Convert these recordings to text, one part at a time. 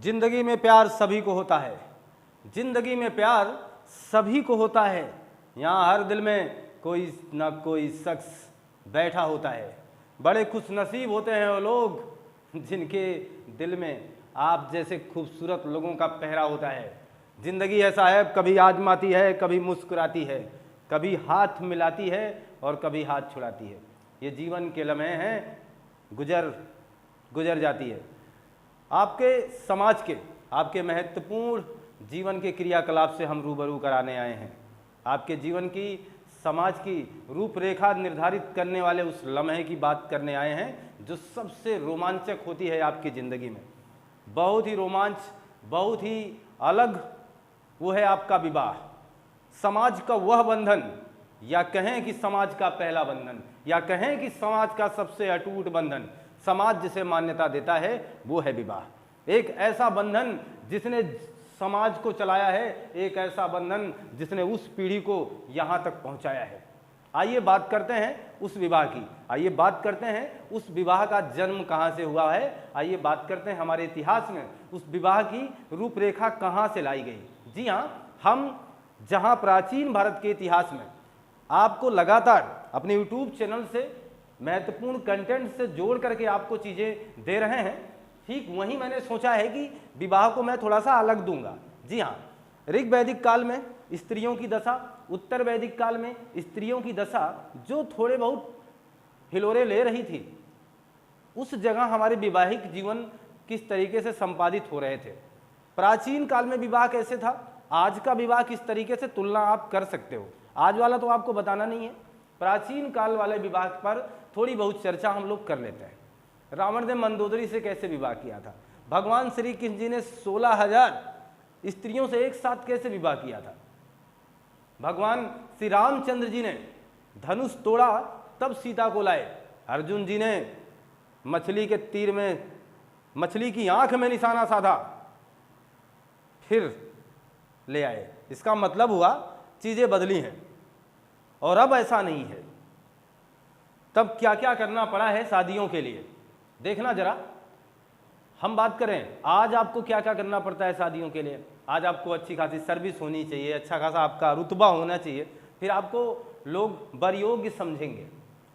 जिंदगी में प्यार सभी को होता है, जिंदगी में प्यार सभी को होता है। यहाँ हर दिल में कोई ना कोई शख्स बैठा होता है। बड़े खुश नसीब होते हैं वो लोग जिनके दिल में आप जैसे खूबसूरत लोगों का पहरा होता है। जिंदगी ऐसा है, कभी आजमाती है, कभी मुस्कुराती है, कभी हाथ मिलाती है और कभी हाथ छुड़ाती है। ये जीवन के लम्हे हैं, गुजर जाती है। आपके समाज के, आपके महत्वपूर्ण जीवन के क्रियाकलाप से हम रूबरू कराने आए हैं। आपके जीवन की, समाज की रूपरेखा निर्धारित करने वाले उस लम्हे की बात करने आए हैं जो सबसे रोमांचक होती है आपकी ज़िंदगी में। बहुत ही रोमांच, बहुत ही अलग, वो है आपका विवाह। समाज का वह बंधन, या कहें कि समाज का पहला बंधन, या कहें कि समाज का सबसे अटूट बंधन, समाज जिसे मान्यता देता है वो है विवाह। एक ऐसा बंधन जिसने समाज को चलाया है, एक ऐसा बंधन जिसने उस पीढ़ी को यहाँ तक पहुँचाया है। आइए बात करते हैं उस विवाह की, आइए बात करते हैं उस विवाह का जन्म कहाँ से हुआ है, आइए बात करते हैं हमारे इतिहास में उस विवाह की रूपरेखा कहाँ से लाई गई। जी हाँ, हम जहाँ प्राचीन भारत के इतिहास में आपको लगातार अपने YouTube चैनल से महत्वपूर्ण कंटेंट से जोड़ करके आपको चीज़ें दे रहे हैं, ठीक वहीं मैंने सोचा है कि विवाह को मैं थोड़ा सा अलग दूंगा। जी हाँ, ऋग वैदिक काल में स्त्रियों की दशा, उत्तर वैदिक काल में स्त्रियों की दशा जो थोड़े बहुत हिलोरे ले रही थी, उस जगह हमारे वैवाहिक जीवन किस तरीके से संपादित हो रहे थे। प्राचीन काल में विवाह कैसे था, आज का विवाह किस तरीके से तुलना आप कर सकते हो। आज वाला तो आपको बताना नहीं है, प्राचीन काल वाले विवाह पर थोड़ी बहुत चर्चा हम लोग कर लेते हैं। रावण ने मंदोदरी से कैसे विवाह किया था, भगवान श्री कृष्ण जी ने 16,000 स्त्रियों से एक साथ कैसे विवाह किया था, भगवान श्री रामचंद्र जी ने धनुष तोड़ा तब सीता को लाए, अर्जुन जी ने मछली के तीर में, मछली की आंख में निशाना साधा फिर ले आए। इसका मतलब हुआ चीजें बदली हैं और अब ऐसा नहीं है। तब क्या क्या करना पड़ा है शादियों के लिए, देखना जरा। हम बात करें आज आपको क्या क्या करना पड़ता है शादियों के लिए। आज आपको अच्छी खासी सर्विस होनी चाहिए, अच्छा खासा आपका रुतबा होना चाहिए, फिर आपको लोग वर योग्य समझेंगे,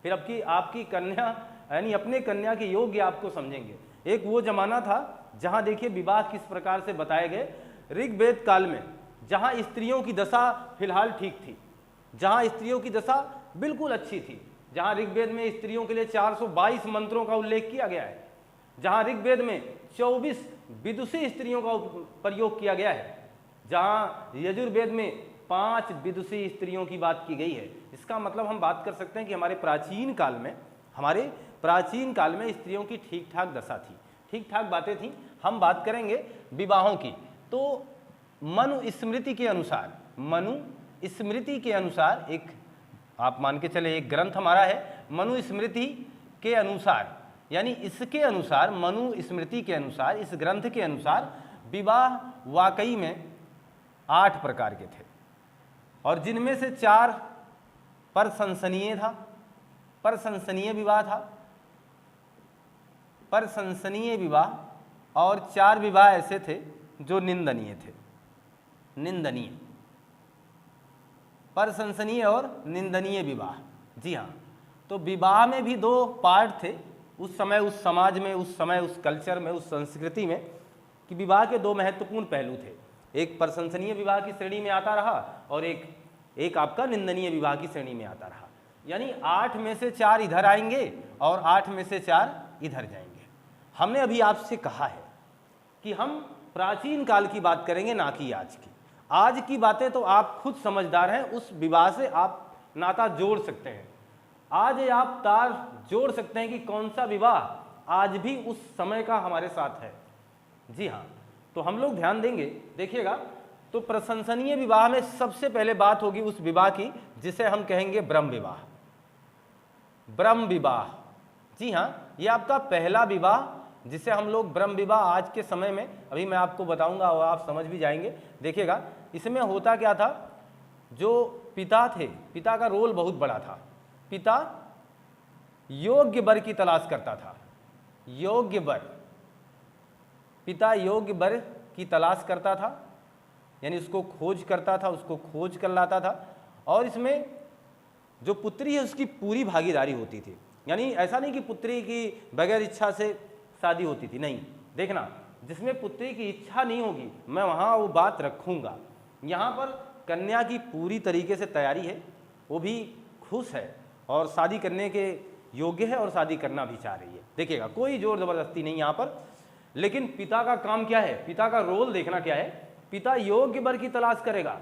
फिर आपकी कन्या यानी अपने कन्या के योग्य आपको समझेंगे। एक वो जमाना था जहाँ देखिए विवाह किस प्रकार से बताए गए। ऋग्वेद काल में जहाँ स्त्रियों की दशा फिलहाल ठीक थी, जहाँ स्त्रियों की दशा बिल्कुल अच्छी थी, जहाँ ऋग्वेद में स्त्रियों के लिए 422 मंत्रों का उल्लेख किया गया है, जहाँ ऋग्वेद में 24 विदुषी स्त्रियों का प्रयोग किया गया है, जहाँ यजुर्वेद में 5 विदुषी स्त्रियों की बात की गई है। इसका मतलब हम बात कर सकते हैं कि हमारे प्राचीन काल में स्त्रियों की ठीक ठाक दशा थी, ठीक ठाक बातें थी। हम बात करेंगे विवाहों की, तो मनुस्मृति के अनुसार एक, आप मान के चले एक ग्रंथ हमारा है मनुस्मृति के अनुसार, यानी इसके अनुसार, मनुस्मृति के अनुसार, इस ग्रंथ के अनुसार विवाह वाकई में 8 प्रकार के थे और जिनमें से 4 प्रशंसनीय था, प्रशंसनीय विवाह था, प्रशंसनीय विवाह, और 4 विवाह ऐसे थे जो निंदनीय थे। निंदनीय, प्रशंसनीय और निंदनीय विवाह। जी हाँ, तो विवाह में भी 2 पार्ट थे उस समय, उस समाज में, उस समय, उस कल्चर में, उस संस्कृति में, कि विवाह के 2 महत्वपूर्ण पहलू थे। एक प्रशंसनीय विवाह की श्रेणी में आता रहा और एक आपका निंदनीय विवाह की श्रेणी में आता रहा। यानी 8 में से 4 इधर आएंगे और 8 में से 4 इधर जाएंगे। हमने अभी आपसे कहा है कि हम प्राचीन काल की बात करेंगे, ना कि आज की। आज की बातें तो आप खुद समझदार हैं, उस विवाह से आप नाता जोड़ सकते हैं, आज आप तार जोड़ सकते हैं कि कौन सा विवाह आज भी उस समय का हमारे साथ है। जी हाँ, तो हम लोग ध्यान देंगे, देखिएगा। तो प्रशंसनीय विवाह में सबसे पहले बात होगी उस विवाह की जिसे हम कहेंगे ब्रह्म विवाह। ब्रह्म विवाह, जी हाँ, ये आपका पहला विवाह जिसे हम लोग ब्रह्म विवाह आज के समय में, अभी मैं आपको बताऊंगा और आप समझ भी जाएंगे। देखिएगा इसमें होता क्या था, जो पिता थे, पिता का रोल बहुत बड़ा था। पिता योग्य वर की तलाश करता था, योग्य वर। पिता योग्य वर की तलाश करता था, यानी उसको खोज करता था, उसको खोज कर लाता था, और इसमें जो पुत्री है उसकी पूरी भागीदारी होती थी। यानी ऐसा नहीं कि पुत्री की बगैर इच्छा से शादी होती थी, नहीं। देखना, जिसमें पुत्री की इच्छा नहीं होगी मैं वहाँ वो बात रखूँगा। यहाँ पर कन्या की पूरी तरीके से तैयारी है, वो भी खुश है और शादी करने के योग्य है और शादी करना भी चाह रही है। देखिएगा, कोई जोर ज़बरदस्ती नहीं यहाँ पर। लेकिन पिता का काम क्या है, पिता का रोल देखना क्या है। पिता योग्य वर की तलाश करेगा।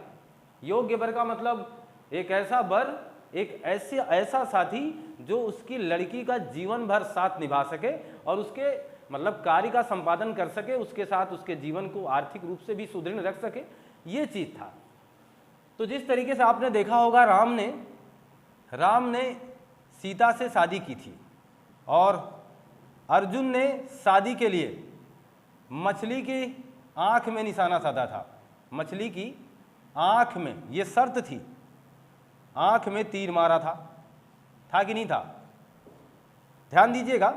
योग्य वर का मतलब एक ऐसा वर, एक ऐसा साथी जो उसकी लड़की का जीवन भर साथ निभा सके और उसके मतलब कार्य का संपादन कर सके, उसके साथ उसके जीवन को आर्थिक रूप से भी सुदृढ़ रख सके, ये चीज़ था। तो जिस तरीके से आपने देखा होगा, राम ने सीता से शादी की थी और अर्जुन ने शादी के लिए मछली की आँख में निशाना साधा था। मछली की आँख में ये शर्त थी, आँख में तीर मारा था कि नहीं था? ध्यान दीजिएगा,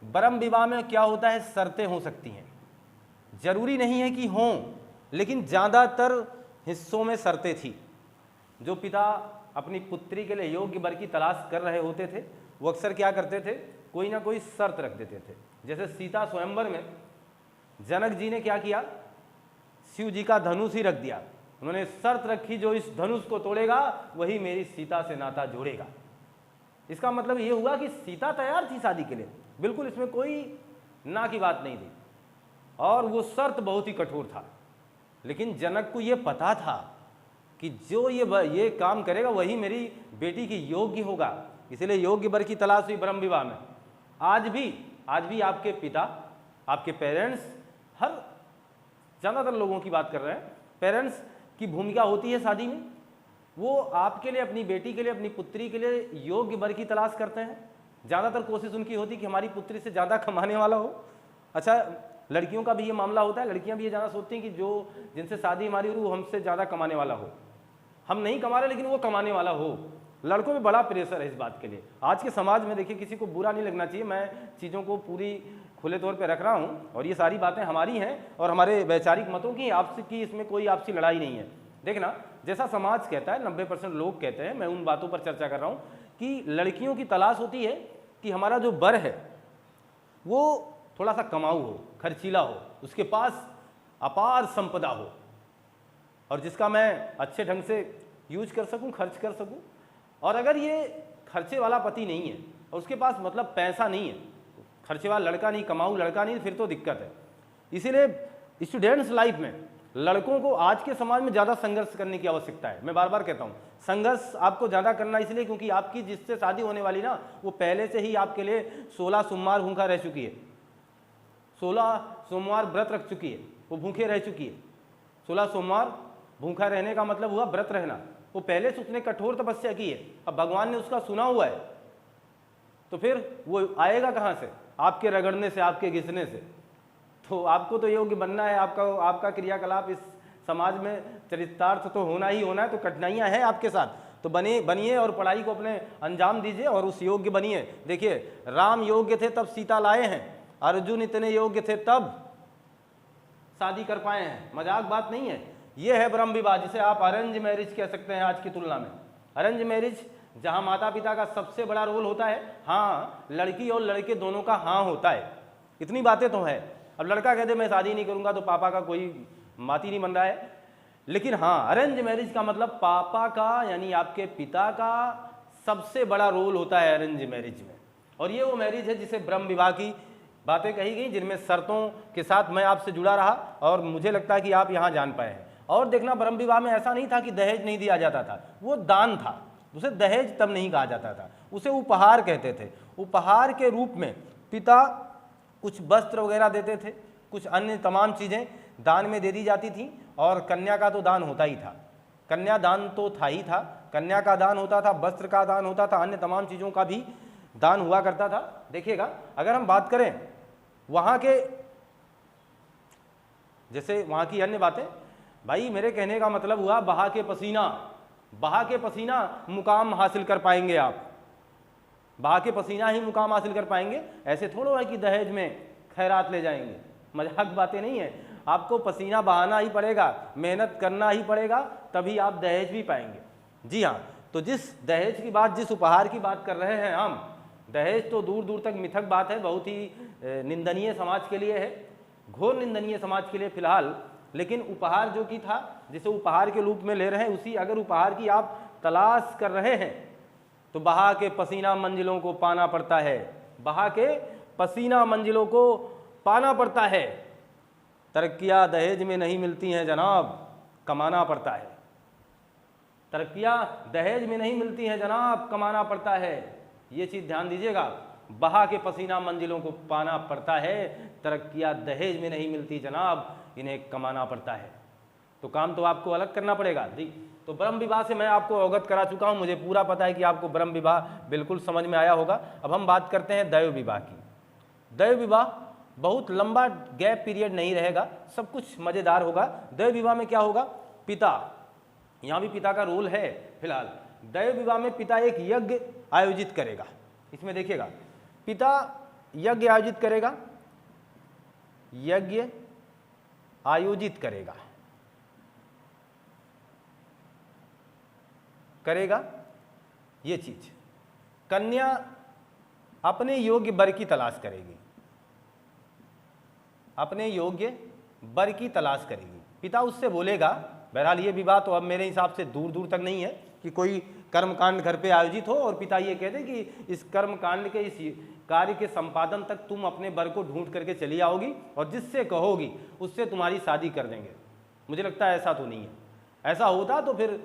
ब्रह्म विवाह में क्या होता है, शर्तें हो सकती हैं, जरूरी नहीं है कि हों, लेकिन ज़्यादातर हिस्सों में शर्तें थी। जो पिता अपनी पुत्री के लिए योग्य वर की तलाश कर रहे होते थे, वो अक्सर क्या करते थे, कोई ना कोई शर्त रख देते थे। जैसे सीता स्वयंवर में जनक जी ने क्या किया, शिव जी का धनुष ही रख दिया। उन्होंने शर्त रखी, जो इस धनुष को तोड़ेगा वही मेरी सीता से नाता जोड़ेगा। इसका मतलब ये हुआ कि सीता तैयार थी शादी के लिए, बिल्कुल इसमें कोई ना की बात नहीं थी, और वो शर्त बहुत ही कठोर था। लेकिन जनक को ये पता था कि जो ये काम करेगा वही मेरी बेटी की योग्य होगा, इसलिए योग्य वर की तलाश हुई ब्रह्म विवाह में। आज भी आपके पिता, आपके पेरेंट्स, हर ज़्यादातर लोगों की बात कर रहे हैं, पेरेंट्स की भूमिका होती है शादी में। वो आपके लिए, अपनी बेटी के लिए, अपनी पुत्री के लिए योग्य वर की तलाश करते हैं। ज़्यादातर कोशिश उनकी होती है कि हमारी पुत्री से ज़्यादा कमाने वाला हो। अच्छा, लड़कियों का भी ये मामला होता है, लड़कियां भी ये ज़्यादा सोचती हैं कि जो जिनसे शादी हमारी हो वो हमसे ज़्यादा कमाने वाला हो। हम नहीं कमा रहे लेकिन वो कमाने वाला हो। लड़कों में बड़ा प्रेशर है इस बात के लिए। आज के समाज में देखिए, किसी को बुरा नहीं लगना चाहिए, मैं चीज़ों को पूरी खुले तौर पे रख रहा हूँ और ये सारी बातें हमारी हैं और हमारे वैचारिक मतों की, आपसी की इसमें कोई आपसी लड़ाई नहीं है। देखना, जैसा समाज कहता है, 90% लोग कहते हैं, मैं उन बातों पर चर्चा कर रहा हूँ कि लड़कियों की तलाश होती है कि हमारा जो वर है वो थोड़ा सा कमाऊ हो, खर्चीला हो, उसके पास अपार संपदा हो और जिसका मैं अच्छे ढंग से यूज कर सकूं, खर्च कर सकूं। और अगर ये खर्चे वाला पति नहीं है और उसके पास मतलब पैसा नहीं है, खर्चे वाला लड़का नहीं, कमाऊ लड़का नहीं, फिर तो दिक्कत है। इसीलिए स्टूडेंट्स लाइफ में लड़कों को आज के समाज में ज़्यादा संघर्ष करने की आवश्यकता है। मैं बार बार कहता हूँ, संघर्ष आपको ज़्यादा करना इसलिए क्योंकि आपकी जिससे शादी होने वाली ना, वो पहले से ही आपके लिए 16 सोमवार भूखा रह चुकी है, 16 सोमवार व्रत रख चुकी है, वो भूखे रह चुकी है। 16 सोमवार भूखा रहने का मतलब हुआ व्रत रहना। वो पहले से उसने कठोर तपस्या की है, अब भगवान ने उसका सुना हुआ है, तो फिर वो आएगा कहाँ से? आपके रगड़ने से, आपके घिसने से। तो आपको तो योग्य बनना है, आपका क्रियाकलाप इस समाज में चरितार्थ तो होना ही होना है। तो कठिनाइयाँ हैं आपके साथ, तो बनिए और पढ़ाई को अपने अंजाम दीजिए और उस योग्य बनिए। देखिए, राम योग्य थे तब सीता लाए हैं, अर्जुन इतने योग्य थे तब शादी कर पाए हैं। मजाक बात नहीं है। ये है ब्रह्म विवाह, जिसे आप अरेंज मैरिज कह सकते हैं आज की तुलना में। अरेंज मैरिज जहाँ माता पिता का सबसे बड़ा रोल होता है, हाँ, लड़की और लड़के दोनों का हाँ होता है, इतनी बातें तो है। अब लड़का कहते मैं शादी नहीं करूँगा तो पापा का कोई बात ही नहीं बन रहा है। लेकिन हाँ, अरेंज मैरिज का मतलब पापा का, यानी आपके पिता का सबसे बड़ा रोल होता है अरेंज मैरिज में। और ये वो मैरिज है जिसे ब्रह्म विवाह की बातें कही गई, जिनमें शर्तों के साथ मैं आपसे जुड़ा रहा और मुझे लगता है कि आप यहाँ जान पाए हैं। और देखना, ब्रह्म विवाह में ऐसा नहीं था कि दहेज नहीं दिया जाता था, वो दान था। उसे दहेज तब नहीं कहा जाता था, उसे उपहार कहते थे। उपहार के रूप में पिता कुछ वस्त्र वगैरह देते थे, कुछ अन्य तमाम चीज़ें दान में दे दी जाती थी। और कन्या का तो दान होता ही था, कन्या दान तो था ही था। कन्या का दान होता था, वस्त्र का दान होता था, अन्य तमाम चीज़ों का भी दान हुआ करता था। देखिएगा, अगर हम बात करें वहाँ के, जैसे वहाँ की अन्य बातें, भाई मेरे कहने का मतलब हुआ बहा के पसीना मुकाम हासिल कर पाएंगे आप, बहा के पसीना ही मुकाम हासिल कर पाएंगे। ऐसे थोड़ा है कि दहेज में खैरात ले जाएंगे, मजाक बातें नहीं है। आपको पसीना बहाना ही पड़ेगा, मेहनत करना ही पड़ेगा, तभी आप दहेज भी पाएंगे। जी हाँ, तो जिस दहेज की बात, जिस उपहार की बात कर रहे हैं हम, दहेज तो दूर दूर तक मिथक बात है, बहुत ही निंदनीय समाज के लिए है, घोर निंदनीय समाज के लिए फिलहाल। लेकिन उपहार जो कि था, जिसे उपहार के रूप में ले रहे हैं, उसी अगर उपहार की आप तलाश कर रहे हैं तो बहा के पसीना मंजिलों को पाना पड़ता है, बहा के पसीना मंजिलों को पाना पड़ता है। तरक्कियां दहेज में नहीं मिलती हैं जनाब, कमाना पड़ता है। तरक्कियां दहेज में नहीं मिलती हैं जनाब, कमाना पड़ता है। ये चीज़ ध्यान दीजिएगा, बहा के पसीना मंजिलों को पाना पड़ता है, तरक्कियां दहेज में नहीं मिलती जनाब, इन्हें कमाना पड़ता है। तो काम तो आपको अलग करना पड़ेगा जी। तो ब्रह्म विवाह से मैं आपको अवगत करा चुका हूँ, मुझे पूरा पता है कि आपको ब्रह्म विवाह बिल्कुल समझ में आया होगा। अब हम बात करते हैं दैव विवाह की। दैव विवाह बहुत लंबा गैप पीरियड नहीं रहेगा, सब कुछ मज़ेदार होगा। दैव विवाह में क्या होगा, पिता, यहाँ भी पिता का रोल है फिलहाल। दैव विवाह में पिता एक यज्ञ आयोजित करेगा। इसमें देखिएगा, पिता यज्ञ आयोजित करेगा, यज्ञ आयोजित करेगा ये चीज। कन्या अपने योग्य वर की तलाश करेगी, अपने योग्य वर की तलाश करेगी। पिता उससे बोलेगा, बहरहाल ये विवाह तो अब मेरे हिसाब से दूर दूर तक नहीं है कि कोई कर्मकांड घर पे आयोजित हो और पिता ये कहते कि इस कर्मकांड के, इस कार्य के संपादन तक तुम अपने वर को ढूंढ करके चली आओगी और जिससे कहोगी उससे तुम्हारी शादी कर देंगे। मुझे लगता है ऐसा तो नहीं है। ऐसा होता तो फिर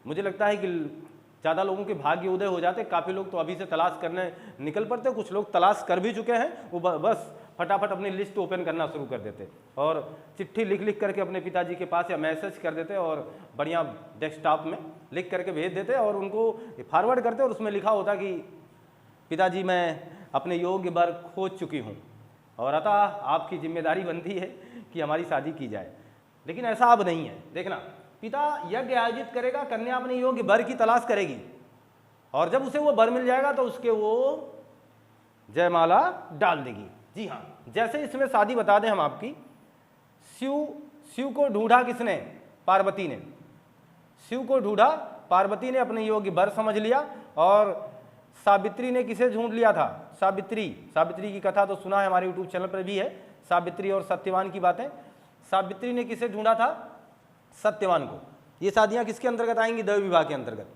मुझे लगता है कि ज़्यादा लोगों के भाग्य उदय हो जाते। काफ़ी लोग तो अभी से तलाश करने निकल पड़ते, कुछ लोग तलाश कर भी चुके हैं, वो बस फटाफट अपनी लिस्ट ओपन करना शुरू कर देते और चिट्ठी लिख लिख करके अपने पिताजी के पास या मैसेज कर देते और बढ़िया डेस्कटॉप में लिख करके भेज देते और उनको फॉरवर्ड करते और उसमें लिखा होता कि पिताजी मैं अपने योग्य वर खोज चुकी हूँ और अतः आपकी जिम्मेदारी बनती है कि हमारी शादी की जाए। लेकिन ऐसा अब नहीं है। देखना, पिता यज्ञ आयोजित करेगा, कन्या अपने योग्य वर की तलाश करेगी और जब उसे वो वर मिल जाएगा तो उसके वो जयमाला डाल देगी। जी हाँ, जैसे इसमें शादी बता दें हम आपकी, शिव को ढूंढा किसने, पार्वती ने। शिव को ढूंढा, पार्वती ने अपने योग्य वर समझ लिया। और सावित्री ने किसे ढूंढ लिया था, सावित्री की कथा तो सुना है, हमारे यूट्यूब चैनल पर भी है, सावित्री और सत्यवान की बातें। सावित्री ने किसे ढूंढा था, सत्यवान को। ये शादियां किसके अंतर्गत आएंगी, दैव विवाह के अंतर्गत।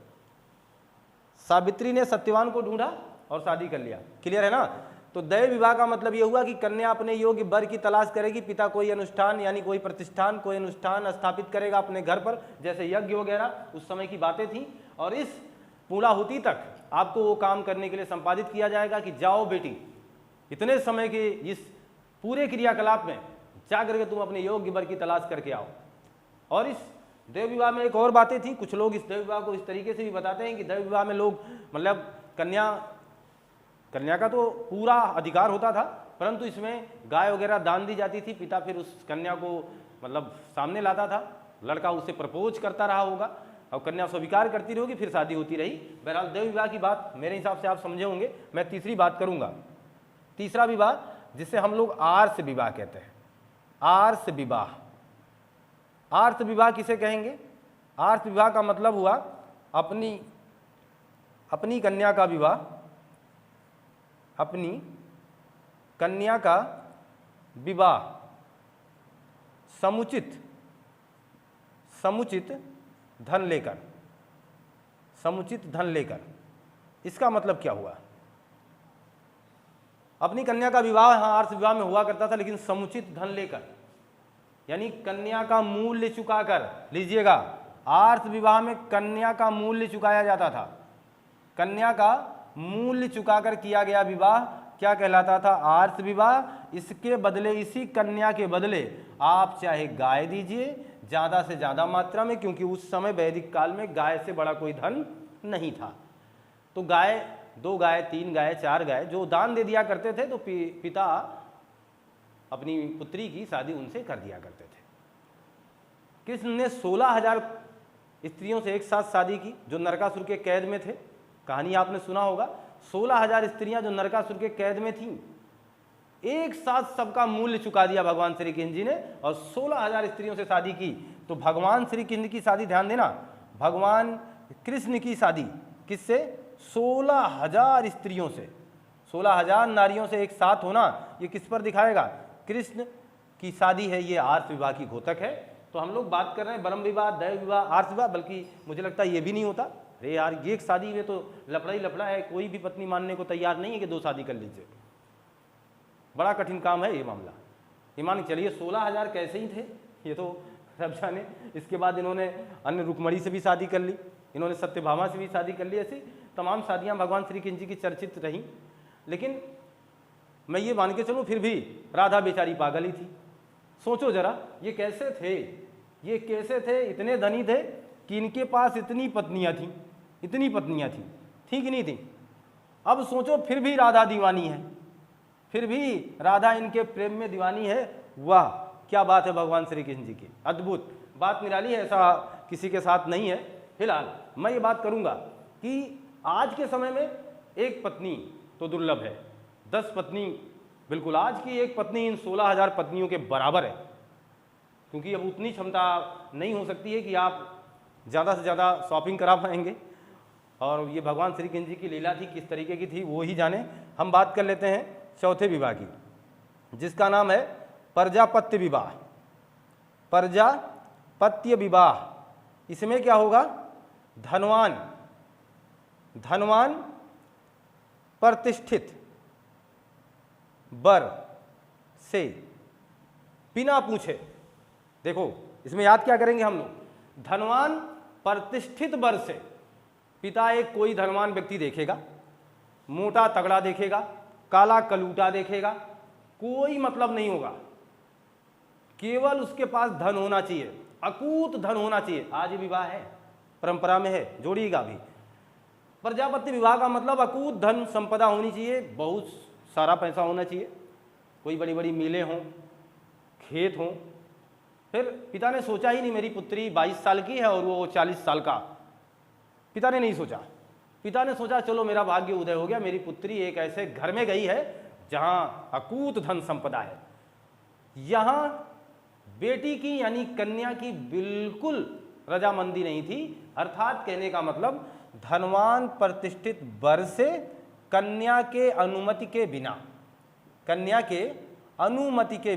सावित्री ने सत्यवान को ढूंढा और शादी कर लिया। क्लियर है ना। तो दैव विवाह का मतलब ये हुआ कि कन्या अपने योग्य वर की तलाश करेगी, पिता कोई अनुष्ठान यानी कोई प्रतिष्ठान, कोई अनुष्ठान स्थापित करेगा अपने घर पर, जैसे यज्ञ वगैरह उस समय की बातें थी। और इस पूर्णाहुति तक आपको वो काम करने के लिए संपादित किया जाएगा कि जाओ बेटी, इतने समय के इस पूरे क्रियाकलाप में जा करके तुम अपने योग्य वर की तलाश करके आओ। और इस दैव विवाह में एक और बातें थी, कुछ लोग इस दैव विवाह को इस तरीके से भी बताते हैं कि दैव विवाह में लोग मतलब कन्या का तो पूरा अधिकार होता था, परंतु इसमें गाय वगैरह दान दी जाती थी। पिता फिर उस कन्या को मतलब सामने लाता था, लड़का उससे प्रपोज करता रहा होगा और कन्या स्वीकार करती रहोगी, फिर शादी होती रही। बहरहाल दैव विवाह की बात मेरे हिसाब से आप समझे होंगे। मैं तीसरी बात करूंगा, तीसरा विवाह जिसे हम लोग आर्ष विवाह कहते हैं। आर्ष विवाह, आर्ष विवाह किसे कहेंगे, आर्ष विवाह का मतलब हुआ अपनी कन्या का विवाह, अपनी कन्या का विवाह समुचित धन लेकर, समुचित धन लेकर। इसका मतलब क्या हुआ, अपनी कन्या का विवाह हाँ आर्ष विवाह में हुआ करता था, लेकिन समुचित धन लेकर, यानी कन्या का मूल्य चुकाकर। लीजिएगा, आर्ष विवाह में कन्या का मूल्य चुकाया जाता था, कन्या का मूल्य चुकाकर किया गया विवाह क्या कहलाता था, आर्ष विवाह। इसके बदले, इसी कन्या के बदले आप चाहे गाय दीजिए ज़्यादा से ज़्यादा मात्रा में, क्योंकि उस समय वैदिक काल में गाय से बड़ा कोई धन नहीं था। तो गाय, 2 गाय, 3 गाय, 4 गाय जो दान दे दिया करते थे, तो पिता अपनी पुत्री की शादी उनसे कर दिया करते थे। कृष्ण ने 16,000 स्त्रियों से एक साथ शादी की जो नरकासुर के कैद में थे। कहानी आपने सुना होगा, 16,000 स्त्रियां जो नरकासुर के कैद में थीं, एक साथ सबका मूल्य चुका दिया भगवान श्री कृष्ण जी ने और 16,000 स्त्रियों से शादी की। तो भगवान श्री कृष्ण की शादी, ध्यान देना, भगवान कृष्ण की शादी किससे? 16,000 स्त्रियों से, 16,000 नारियों से एक साथ होना, ये किस पर दिखाएगा? कृष्ण की शादी है, ये आर्ष विवाह की घोतक है। तो हम लोग बात कर रहे हैं ब्रह्म विवाह, दैव विवाह, आर्ष विवाह, बल्कि मुझे लगता है ये भी नहीं होता। अरे यार, ये एक शादी में तो लफड़ा ही लफड़ा है, कोई भी पत्नी मानने को तैयार नहीं है कि 2 शादी कर लीजिए। बड़ा कठिन काम है ये मामला। ये मान के चलिए 16,000 कैसे ही थे, ये तो रब जाने। इसके बाद इन्होंने अन्य रुक्मणी से भी शादी कर ली, इन्होंने सत्यभामा से भी शादी कर ली, ऐसी तमाम शादियां भगवान श्री कृष्ण जी की चर्चित रहीं। लेकिन मैं ये मान के चलूँ फिर भी राधा बेचारी पागल ही थी। सोचो जरा, ये कैसे थे, ये कैसे थे? इतने धनी थे कि इनके पास इतनी पत्नियां थीं, इतनी पत्नियां थी कि नहीं थी? अब सोचो फिर भी राधा दीवानी है, फिर भी राधा इनके प्रेम में दीवानी है। वाह, क्या बात है भगवान श्री कृष्ण जी की, अद्भुत बात, निराली है, ऐसा किसी के साथ नहीं है। फिलहाल मैं ये बात करूंगा कि आज के समय में एक पत्नी तो दुर्लभ है, 10 पत्नी बिल्कुल। आज की एक पत्नी इन 16,000 पत्नियों के बराबर है, क्योंकि अब उतनी क्षमता नहीं हो सकती है कि आप ज़्यादा से ज़्यादा शॉपिंग करा पाएंगे। और ये भगवान श्री कृष्ण जी की लीला थी, किस तरीके की थी वो ही जाने। हम बात कर लेते हैं चौथे विवाह की, जिसका नाम है प्रजापत्य विवाह। प्रजापत्य विवाह, इसमें क्या होगा? धनवान प्रतिष्ठित वर से बिना पूछे, देखो इसमें याद क्या करेंगे हम लोग? धनवान प्रतिष्ठित वर से। पिता एक कोई धनवान व्यक्ति देखेगा, मोटा तगड़ा देखेगा, काला कलूटा देखेगा, कोई मतलब नहीं होगा, केवल उसके पास धन होना चाहिए, अकूत धन होना चाहिए। आज विवाह है, परंपरा में है, जोड़िएगा भी। प्रजापति विवाह का मतलब अकूत धन संपदा होनी चाहिए, बहुत सारा पैसा होना चाहिए, कोई बड़ी बड़ी मिलें हों, खेत हों। फिर पिता ने सोचा ही नहीं, मेरी पुत्री 22 साल की है और वो 40 साल का। पिता ने नहीं सोचा, पिता ने सोचा चलो मेरा भाग्य उदय हो गया, मेरी पुत्री एक ऐसे घर में गई है जहां अकूत धन संपदा है। यहां बेटी की यानी कन्या की बिल्कुल रजामंदी नहीं थी। अर्थात कहने का मतलब धनवान प्रतिष्ठित वर से कन्या के अनुमति के बिना, कन्या के अनुमति के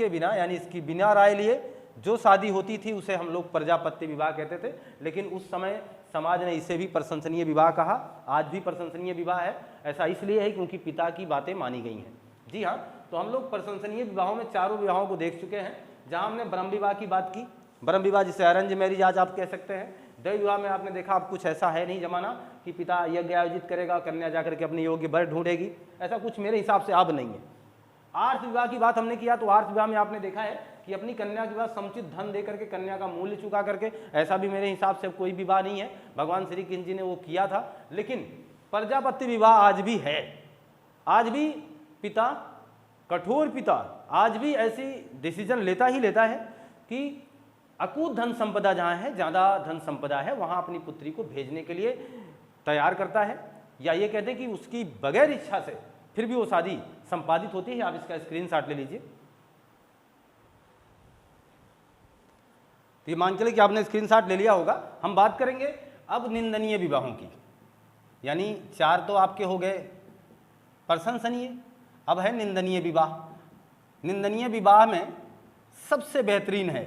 बिना यानी इसकी बिना राय लिए जो शादी होती थी उसे हम लोग प्रजापत्य विवाह कहते थे। लेकिन उस समय समाज ने इसे भी प्रशंसनीय विवाह कहा, आज भी प्रशंसनीय विवाह है। ऐसा इसलिए है क्योंकि पिता की बातें मानी गई हैं। जी हाँ, तो हम लोग प्रशंसनीय विवाहों में चारों विवाहों को देख चुके हैं। जहाँ हमने ब्रह्म विवाह की बात की, ब्रह्म विवाह जिसे अरेंज मैरिज आज आप कह सकते हैं। दैव विवाह में आपने देखा अब कुछ ऐसा है नहीं जमाना कि पिता यज्ञ आयोजित करेगा, कन्या जाकर के अपनी योग्य वर ढूंढेगी, ऐसा कुछ मेरे हिसाब से अब नहीं है। आर्ष विवाह की बात हमने किया तो आर्ष विवाह में आपने देखा है कि अपनी कन्या के बाद समुचित धन दे करके कन्या का मूल्य चुका करके, ऐसा भी मेरे हिसाब से कोई विवाह नहीं है। भगवान श्री कृष्ण जी ने वो किया था। लेकिन प्रजापत्य विवाह आज भी है, आज भी पिता, कठोर पिता आज भी ऐसी डिसीजन लेता ही लेता है कि अकूत धन संपदा जहाँ है, ज़्यादा धन संपदा है, वहाँ अपनी पुत्री को भेजने के लिए तैयार करता है। या ये कहते हैं कि उसकी बगैर इच्छा से फिर भी वो शादी संपादित होती है। आप इसका स्क्रीनशॉट ले लीजिए। तो ये मान चले कि आपने स्क्रीनशॉट ले लिया होगा। हम बात करेंगे अब निंदनीय विवाहों की, यानी 4 तो आपके हो गए प्रशंसनीय, अब है निंदनीय विवाह। निंदनीय विवाह में सबसे बेहतरीन है,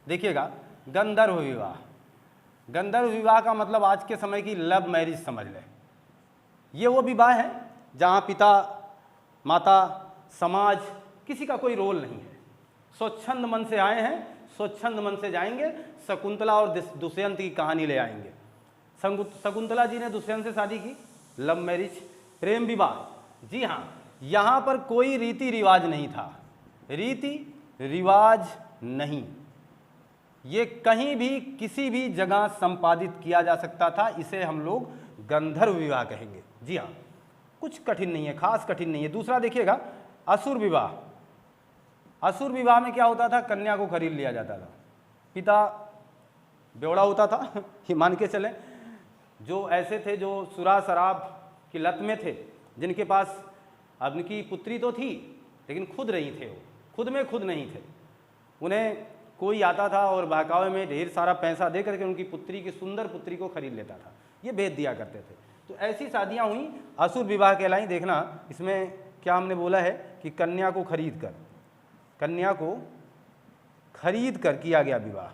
देखिएगा, गंधर्व विवाह। गंधर्व विवाह का मतलब आज के समय की लव मैरिज समझ लें। ये वो विवाह है जहाँ पिता, माता, समाज, किसी का कोई रोल नहीं है। स्वच्छंद मन से आए हैं, स्वच्छंद मन से जाएंगे। शकुंतला और दुष्यंत की कहानी ले आएंगे। शकुंतला जी ने दुष्यंत से शादी की, लव मैरिज, प्रेम विवाह। जी हाँ, यहाँ पर कोई रीति रिवाज नहीं था, रीति रिवाज नहीं, ये कहीं भी किसी भी जगह संपादित किया जा सकता था। इसे हम लोग गंधर्व विवाह कहेंगे। जी हाँ, कुछ कठिन नहीं है, खास कठिन नहीं है। दूसरा देखिएगा, असुर विवाह। असुर विवाह में क्या होता था? कन्या को खरीद लिया जाता था। पिता बेवड़ा होता था, ये मान के चलें। जो ऐसे थे जो सुरा शराब की लत में थे, जिनके पास अब उनकी पुत्री तो थी लेकिन खुद नहीं थे, वो खुद में खुद नहीं थे। उन्हें कोई आता था और बहकावे में ढेर सारा पैसा दे करके उनकी पुत्री की सुंदर पुत्री को खरीद लेता था, ये भेज दिया करते थे। तो ऐसी शादियाँ हुई, असुर विवाह कहलाई। देखना इसमें क्या हमने बोला है कि कन्या को खरीद कर किया गया विवाह,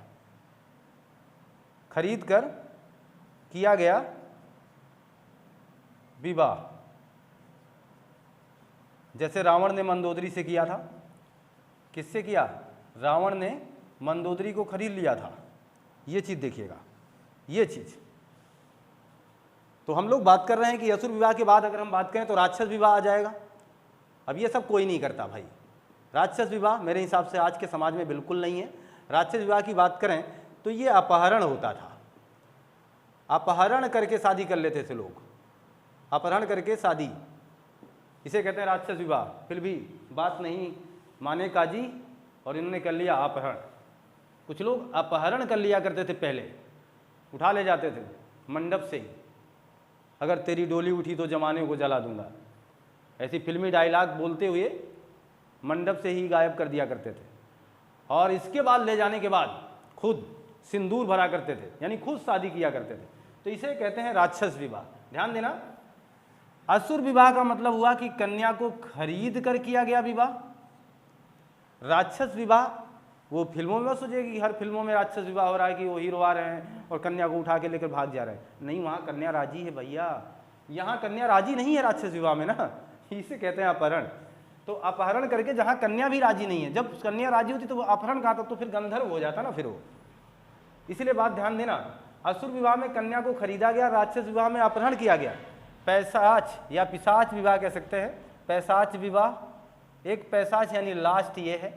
खरीद कर किया गया विवाह। जैसे रावण ने मंदोदरी से किया था। किससे किया? रावण ने मंदोदरी को खरीद लिया था। ये चीज देखिएगा, ये चीज। तो हम लोग बात कर रहे हैं कि असुर विवाह के बाद अगर हम बात करें तो राक्षस विवाह आ जाएगा। अब ये सब कोई नहीं करता भाई। राक्षस विवाह मेरे हिसाब से आज के समाज में बिल्कुल नहीं है। राक्षस विवाह की बात करें तो ये अपहरण होता था, अपहरण करके शादी कर लेते थे लोग, अपहरण करके शादी, इसे कहते हैं राक्षस विवाह। फिर भी बात नहीं माने काजी और इन्होंने कर लिया अपहरण। कुछ लोग अपहरण कर लिया करते थे, पहले उठा ले जाते थे मंडप से ही, अगर तेरी डोली उठी तो जमाने को जला दूंगा, ऐसी फिल्मी डायलॉग बोलते हुए मंडप से ही गायब कर दिया करते थे। और इसके बाद ले जाने के बाद खुद सिंदूर भरा करते थे, यानी खुद शादी किया करते थे। तो इसे कहते हैं राक्षस विवाह। ध्यान देना, असुर विवाह का मतलब हुआ कि कन्या को खरीद कर किया गया विवाह। राक्षस विवाह वो फिल्मों में सोचेगी कि हर फिल्मों में राक्षस विवाह हो रहा है कि वो हीरो आ रहे हैं और कन्या को उठा के लेकर भाग जा रहे हैं। नहीं, वहाँ कन्या राजी है भैया, यहाँ कन्या राजी नहीं है राक्षस विवाह में ना, इसे कहते हैं अपहरण। तो अपहरण करके जहाँ कन्या भी राजी नहीं है, जब कन्या राजी होती तो वो अपहरण कहा था, तो फिर गंधर्व हो जाता ना फिर वो। इसलिए बात ध्यान देना, असुर विवाह में कन्या को खरीदा गया, राक्षस विवाह में अपहरण किया गया। पैशाच या पिशाच विवाह कह सकते हैं, पैशाच विवाह। एक पैशाच यानी लास्ट ये है,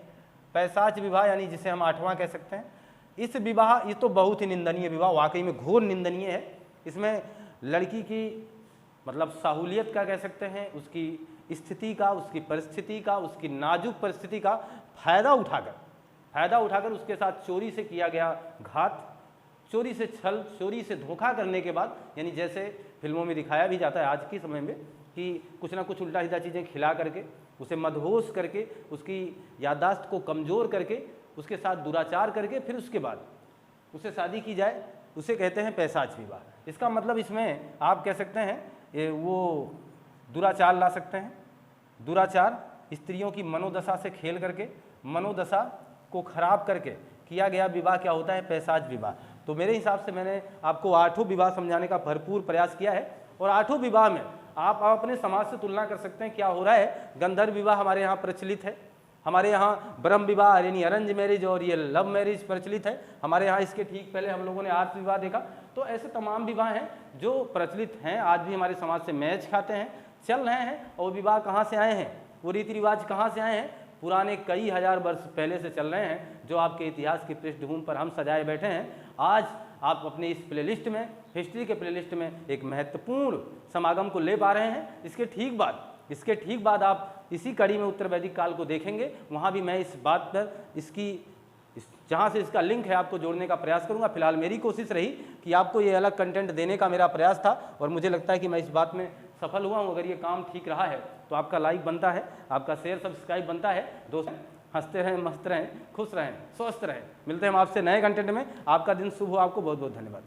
पैशाच विवाह यानी जिसे हम 8वां कह सकते हैं। इस विवाह, ये तो बहुत ही निंदनीय विवाह, वाकई में घोर निंदनीय है। इसमें लड़की की मतलब सहूलियत का कह सकते हैं, उसकी स्थिति का, उसकी परिस्थिति का, उसकी नाजुक परिस्थिति का फायदा उठाकर उसके साथ चोरी से किया गया घात, चोरी से छल, चोरी से धोखा करने के बाद, यानी जैसे फिल्मों में दिखाया भी जाता है आज के समय में कि कुछ ना कुछ उल्टा सीधा चीज़ें खिला करके, उसे मदहोश करके, उसकी याददाश्त को कमज़ोर करके, उसके साथ दुराचार करके फिर उसके बाद उसे शादी की जाए, उसे कहते हैं पैशाच विवाह। इसका मतलब इसमें आप कह सकते हैं वो दुराचार ला सकते हैं। दुराचार, स्त्रियों की मनोदशा से खेल करके, मनोदशा को खराब करके किया गया विवाह क्या होता है? पैशाच विवाह। तो मेरे हिसाब से मैंने आपको 8 विवाह समझाने का भरपूर प्रयास किया है। और 8 विवाह में आप अपने समाज से तुलना कर सकते हैं क्या हो रहा है। गंधर्व विवाह हमारे यहाँ प्रचलित है, हमारे यहाँ ब्रह्म विवाह यानी अरेंज मैरिज और ये लव मैरिज प्रचलित है हमारे यहाँ। इसके ठीक पहले हम लोगों ने आर्ष विवाह देखा। तो ऐसे तमाम विवाह हैं जो प्रचलित हैं, आज भी हमारे समाज से मैच खाते हैं, चल रहे हैं। और विवाह कहाँ से आए हैं, वो रीति रिवाज कहाँ से आए हैं? पुराने कई हजार वर्ष पहले से चल रहे हैं, जो आपके इतिहास की पृष्ठभूमि पर हम सजाए बैठे हैं। आज आप अपने इस प्लेलिस्ट में, हिस्ट्री के प्लेलिस्ट में एक महत्वपूर्ण समागम को ले पा रहे हैं। इसके ठीक बाद आप इसी कड़ी में उत्तर वैदिक काल को देखेंगे, वहाँ भी मैं इस बात पर जहाँ से इसका लिंक है आपको जोड़ने का प्रयास करूँगा। फिलहाल मेरी कोशिश रही कि आपको ये अलग कंटेंट देने का मेरा प्रयास था, और मुझे लगता है कि मैं इस बात में सफल हुआ हूँ। अगर ये काम ठीक रहा है तो आपका लाइक बनता है, आपका शेयर सब्सक्राइब बनता है। दोस्तों, हंसते रहें, मस्त रहें, खुश रहें, स्वस्थ रहें। मिलते हैं हम आपसे नए कंटेंट में। आपका दिन शुभ हो, आपको बहुत बहुत धन्यवाद।